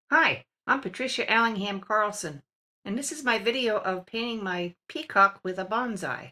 Hi, I'm Patricia Allingham Carlson, and this is my video of painting my peacock with a bonsai.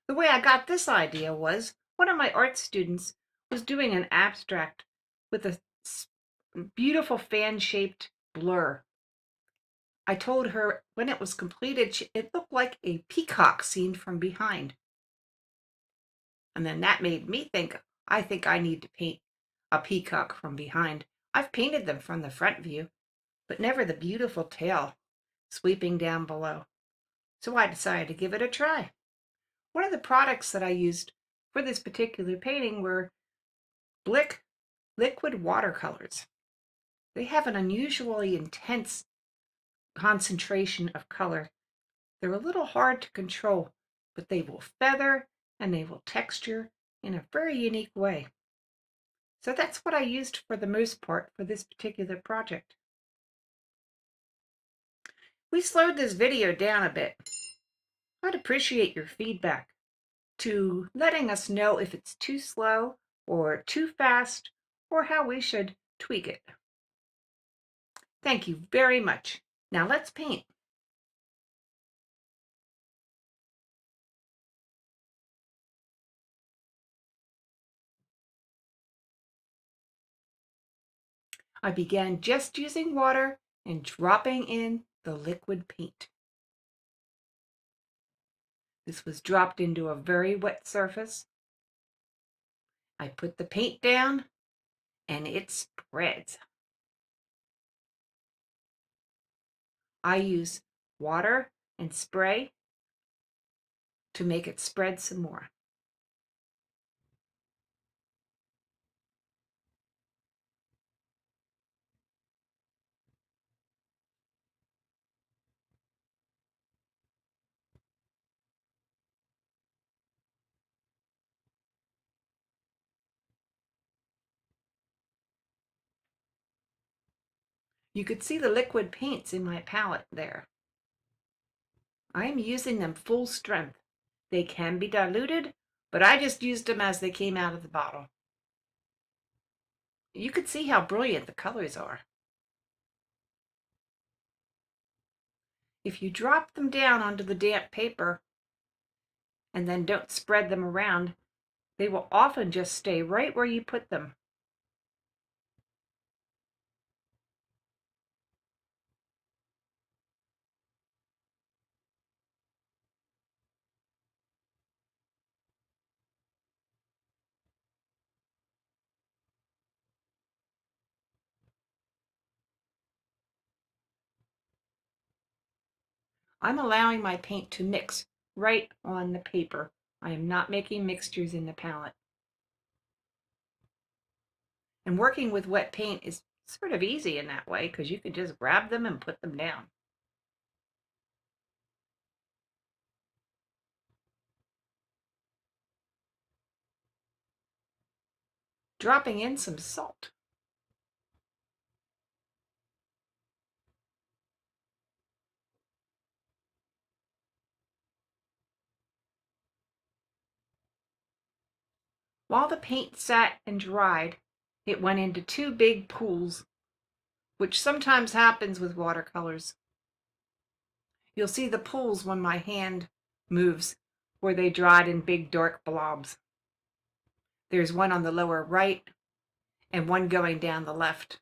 The way I got this idea was one of my art students was doing an abstract with a beautiful fan-shaped blur. I told her when it was completed, it looked like a peacock seen from behind. And then that made me think, I think I need to paint a peacock from behind. I've painted them from the front view, but never the beautiful tail sweeping down below. So I decided to give it a try. One of the products that I used for this particular painting were Blick liquid watercolors. They have an unusually intense concentration of color. They're a little hard to control, but they will feather and they will texture in a very unique way. So that's what I used for the most part for this particular project. We slowed this video down a bit. I'd appreciate your feedback to letting us know if it's too slow or too fast or how we should tweak it. Thank you very much. Now let's paint. I began just using water and dropping in the liquid paint. This was dropped into a very wet surface. I put the paint down and it spreads. I use water and spray to make it spread some more. You could see the liquid paints in my palette there. I am using them full strength. They can be diluted, but I just used them as they came out of the bottle. You could see how brilliant the colors are. If you drop them down onto the damp paper and then don't spread them around, they will often just stay right where you put them. I'm allowing my paint to mix right on the paper. I am not making mixtures in the palette. And working with wet paint is sort of easy in that way because you can just grab them and put them down. Dropping in some salt. While the paint sat and dried, it went into two big pools, which sometimes happens with watercolors. You'll see the pools when my hand moves, where they dried in big dark blobs. There's one on the lower right and one going down the left.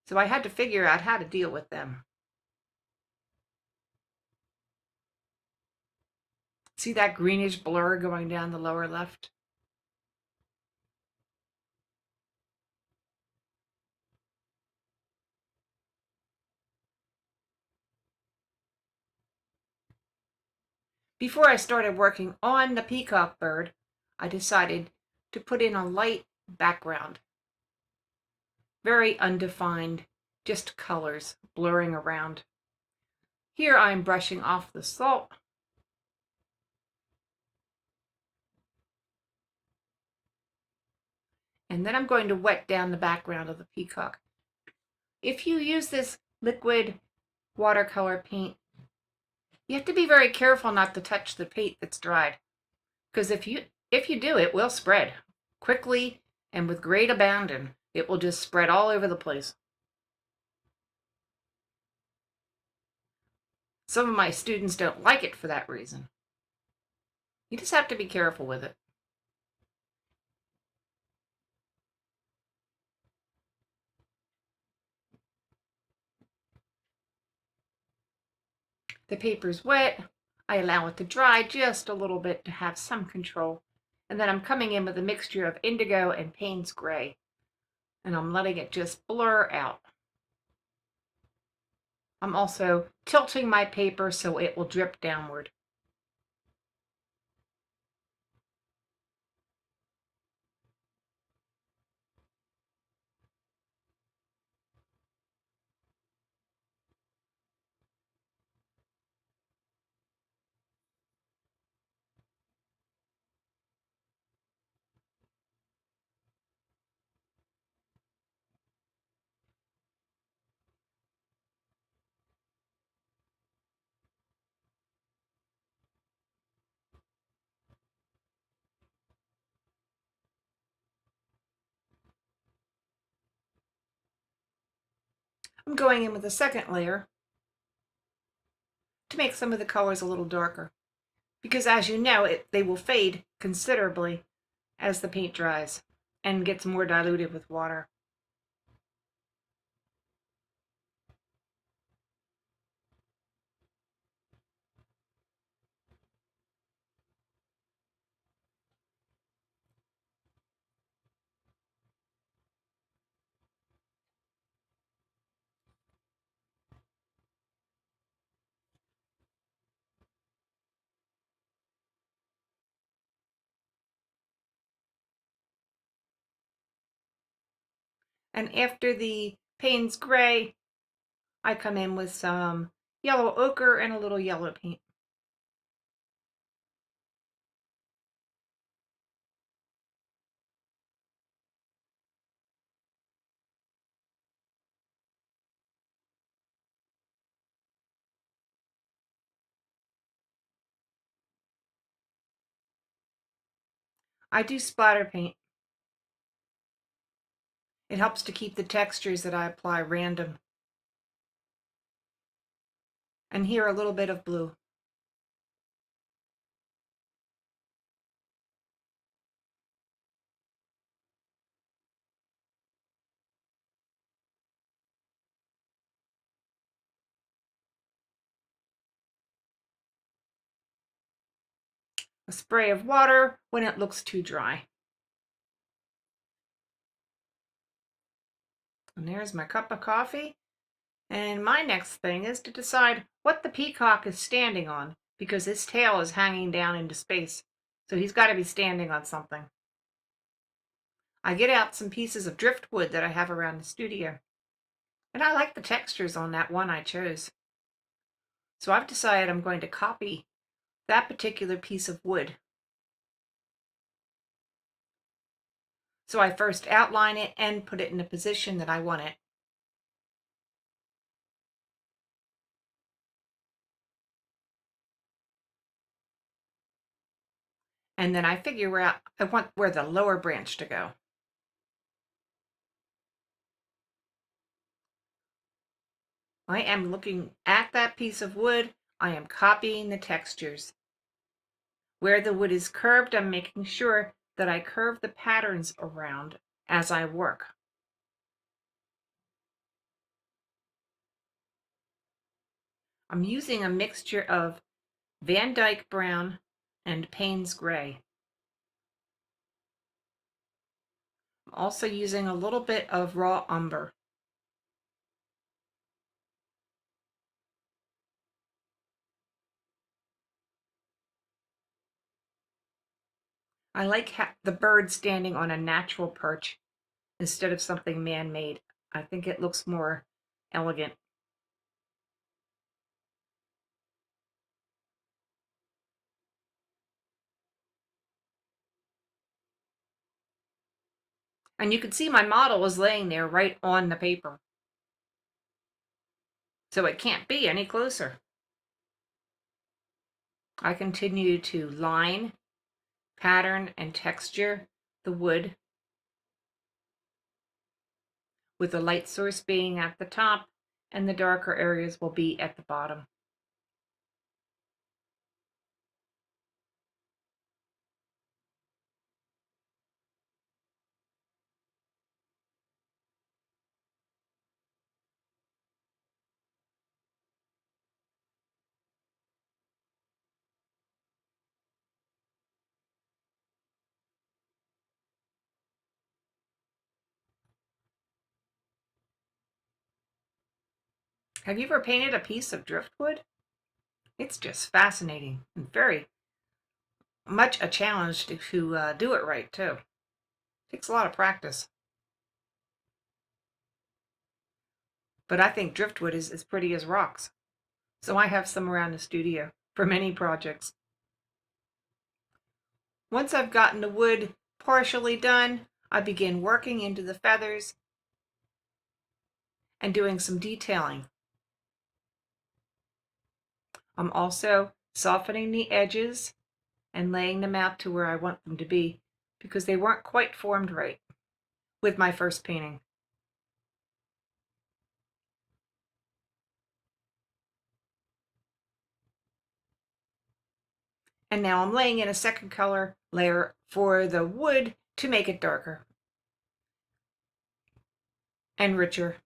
So I had to figure out how to deal with them. See that greenish blur going down the lower left? Before I started working on the peacock bird, I decided to put in a light background. Very undefined, just colors blurring around. Here I'm brushing off the salt. And then I'm going to wet down the background of the peacock. If you use this liquid watercolor paint, you have to be very careful not to touch the paint that's dried. Because if you do, it will spread quickly and with great abandon. It will just spread all over the place. Some of my students don't like it for that reason. You just have to be careful with it. The paper's wet. I allow it to dry just a little bit to have some control. And then I'm coming in with a mixture of indigo and Payne's gray. And I'm letting it just blur out. I'm also tilting my paper so it will drip downward. I'm going in with a second layer to make some of the colors a little darker. Because as you know, they will fade considerably as the paint dries and gets more diluted with water. And after the Payne's gray, I come in with some yellow ochre and a little yellow paint. I do splatter paint. It helps to keep the textures that I apply random. And here a little bit of blue. A spray of water when it looks too dry. And there's my cup of coffee. And my next thing is to decide what the peacock is standing on, because his tail is hanging down into space. So he's got to be standing on something. I get out some pieces of driftwood that I have around the studio. And I like the textures on that one I chose. So I've decided I'm going to copy that particular piece of wood. So I first outline it and put it in the position that I want it. And then I figure out I want where the lower branch to go. I am looking at that piece of wood. I am copying the textures. Where the wood is curved, I'm making sure that I curve the patterns around as I work. I'm using a mixture of Van Dyke brown and Payne's gray. I'm also using a little bit of raw umber. I like the bird standing on a natural perch instead of something man-made. I think it looks more elegant. And you can see my model is laying there right on the paper. So it can't be any closer. I continue to line, pattern, and texture the wood. with the light source being at the top and the darker areas will be at the bottom. Have you ever painted a piece of driftwood? It's just fascinating and very much a challenge to do it right too. Takes a lot of practice. But I think driftwood is as pretty as rocks. So I have some around the studio for many projects. Once I've gotten the wood partially done, I begin working into the feathers and doing some detailing. I'm also softening the edges and laying them out to where I want them to be because they weren't quite formed right with my first painting. And now I'm laying in a second color layer for the wood to make it darker and richer.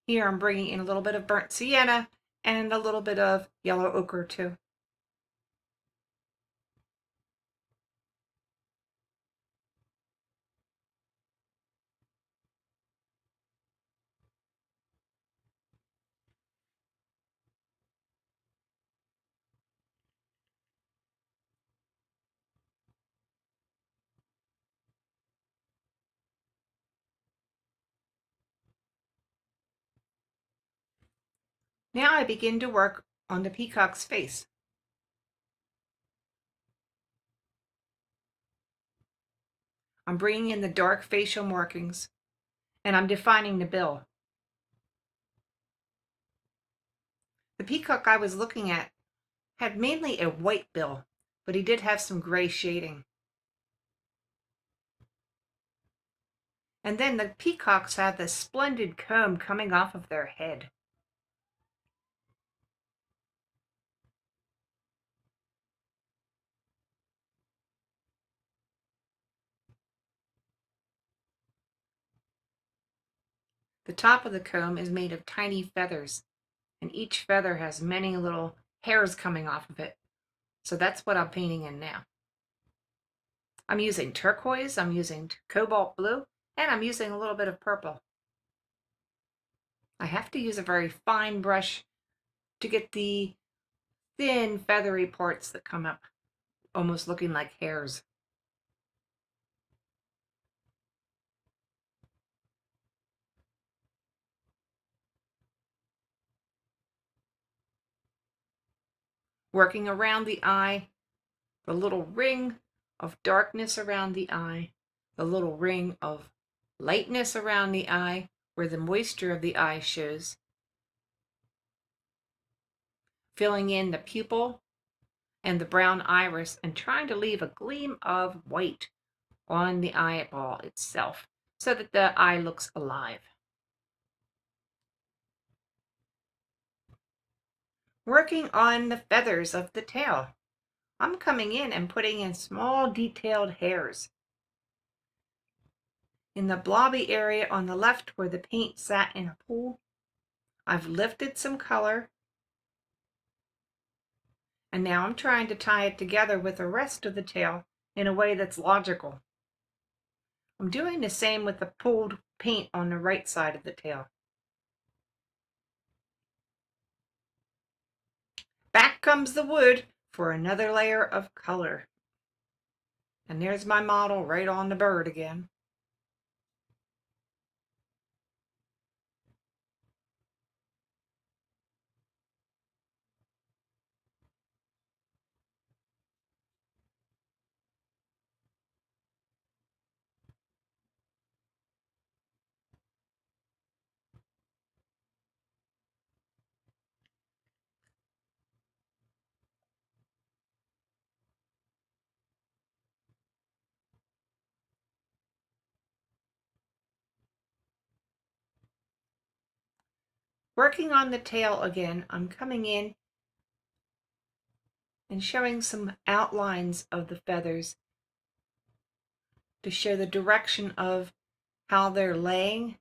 Here I'm bringing in a little bit of burnt sienna and a little bit of yellow ochre too. Now I begin to work on the peacock's face. I'm bringing in the dark facial markings and I'm defining the bill. The peacock I was looking at had mainly a white bill, but he did have some gray shading. And then the peacocks have this splendid comb coming off of their head. The top of the comb is made of tiny feathers, and each feather has many little hairs coming off of it. So that's what I'm painting in now. I'm using turquoise, I'm using cobalt blue, and I'm using a little bit of purple. I have to use a very fine brush to get the thin feathery parts that come up, almost looking like hairs. Working around the eye, the little ring of darkness around the eye, the little ring of lightness around the eye, where the moisture of the eye shows. Filling in the pupil and the brown iris and trying to leave a gleam of white on the eyeball itself so that the eye looks alive. Working on the feathers of the tail. I'm coming in and putting in small detailed hairs. In the blobby area on the left where the paint sat in a pool, I've lifted some color and now I'm trying to tie it together with the rest of the tail in a way that's logical. I'm doing the same with the pooled paint on the right side of the tail. Back comes the wood for another layer of color. And there's my model right on the bird again. Working on the tail again, I'm coming in and showing some outlines of the feathers to show the direction of how they're laying.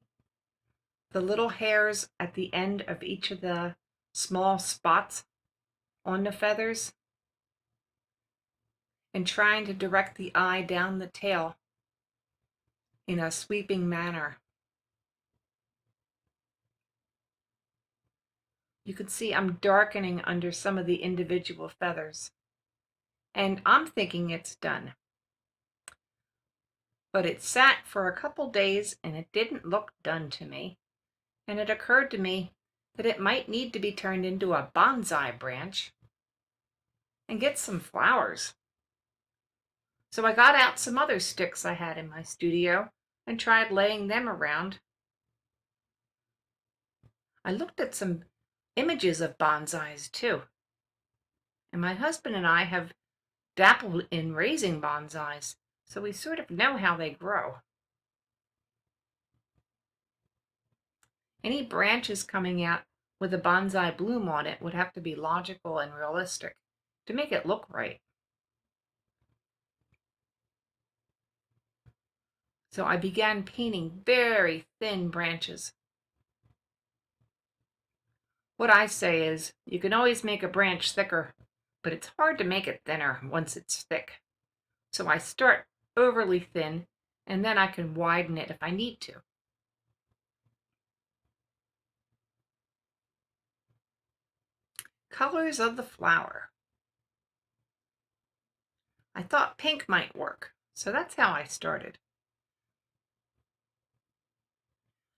The little hairs at the end of each of the small spots on the feathers, and trying to direct the eye down the tail in a sweeping manner. You can see I'm darkening under some of the individual feathers. And I'm thinking it's done. But it sat for a couple days and it didn't look done to me. And it occurred to me that it might need to be turned into a bonsai branch and get some flowers. So I got out some other sticks I had in my studio and tried laying them around. I looked at some images of bonsais too. And my husband and I have dabbled in raising bonsais, so we sort of know how they grow. Any branches coming out with a bonsai bloom on it would have to be logical and realistic to make it look right. So I began painting very thin branches. What I say is, you can always make a branch thicker, but it's hard to make it thinner once it's thick. So I start overly thin, and then I can widen it if I need to. Colors of the flower. I thought pink might work, so that's how I started.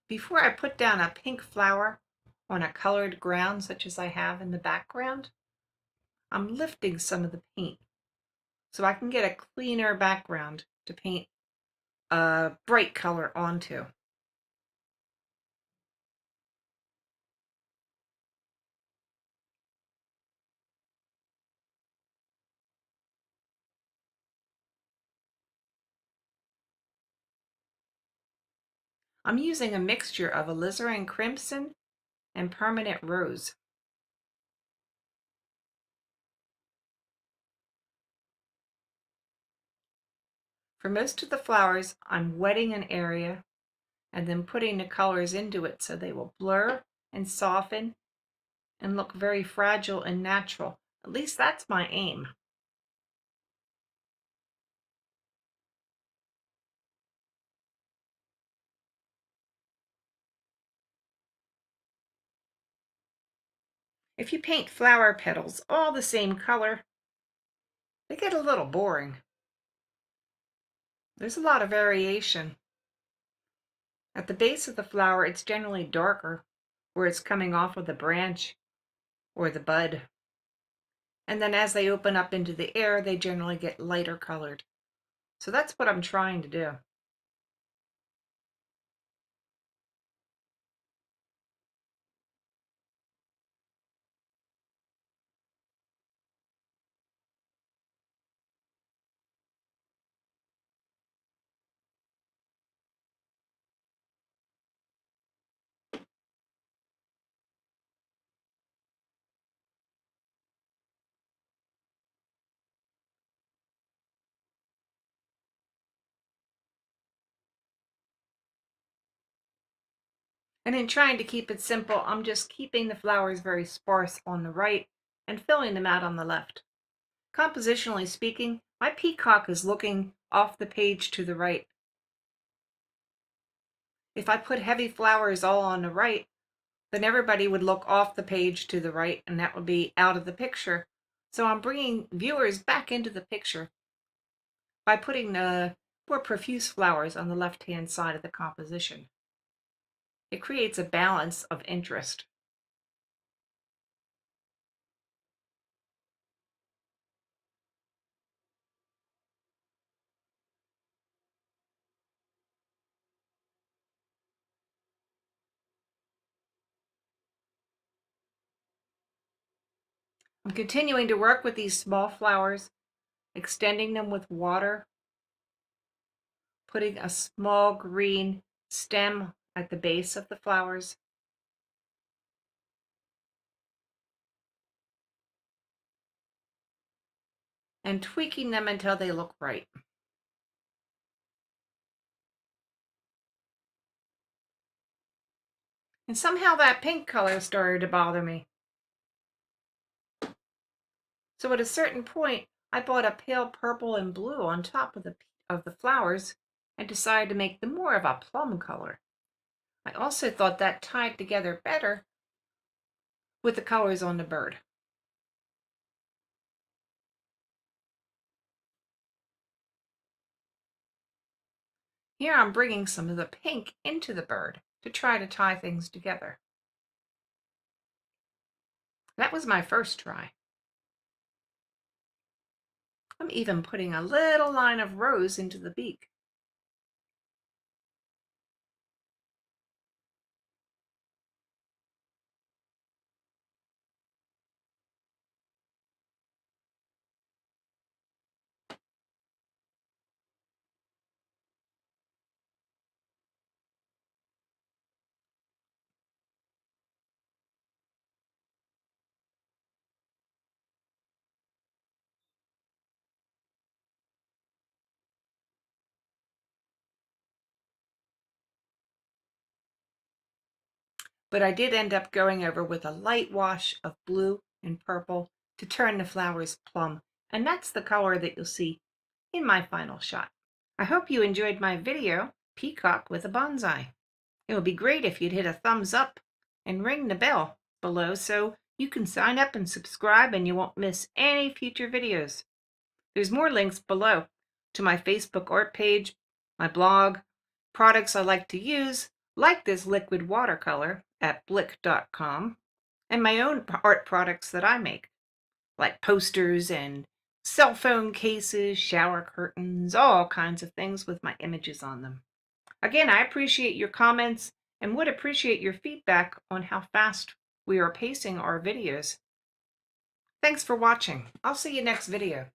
Before I put down a pink flower on a colored ground such as I have in the background, I'm lifting some of the paint so I can get a cleaner background to paint a bright color onto. I'm using a mixture of alizarin crimson and permanent rose. For most of the flowers, I'm wetting an area and then putting the colors into it so they will blur and soften and look very fragile and natural. At least that's my aim. If you paint flower petals all the same color, they get a little boring. There's a lot of variation. At the base of the flower, it's generally darker where it's coming off of the branch or the bud. And then as they open up into the air, they generally get lighter colored. So that's what I'm trying to do. And in trying to keep it simple, I'm just keeping the flowers very sparse on the right and filling them out on the left. Compositionally speaking, my peacock is looking off the page to the right. If I put heavy flowers all on the right, then everybody would look off the page to the right and that would be out of the picture. So I'm bringing viewers back into the picture by putting the more profuse flowers on the left-hand side of the composition. It creates a balance of interest. I'm continuing to work with these small flowers, extending them with water, putting a small green stem at the base of the flowers. and tweaking them until they look right. And somehow that pink color started to bother me. So at a certain point, I bought a pale purple and blue on top of the flowers and decided to make them more of a plum color. I also thought that tied together better with the colors on the bird. Here I'm bringing some of the pink into the bird to try to tie things together. That was my first try. I'm even putting a little line of rose into the beak. But I did end up going over with a light wash of blue and purple to turn the flowers plum, and that's the color that you'll see in my final shot. I hope you enjoyed my video, Peacock with a Bonsai. It would be great if you'd hit a thumbs up and ring the bell below so you can sign up and subscribe and you won't miss any future videos. There's more links below to my Facebook art page, my blog, products I like to use, like this liquid watercolor at Blick.com, and my own art products that I make, like posters and cell phone cases, shower curtains, all kinds of things with my images on them. Again, I appreciate your comments and would appreciate your feedback on how fast we are pacing our videos. Thanks for watching. I'll see you next video.